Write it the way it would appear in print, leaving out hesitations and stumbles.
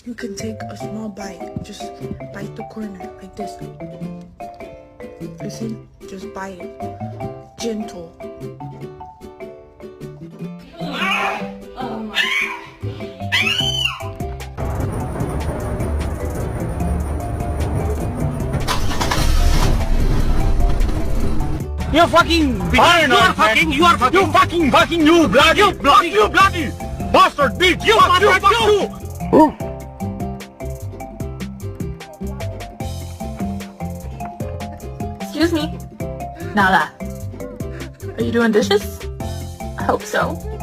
You can take a small bite. Just bite the corner like this. You see? Just bite it. Gentle. You fucking behind us, man. You fucking you bloody bastard bitch. You Excuse me. Now that. Are you doing dishes? I hope so.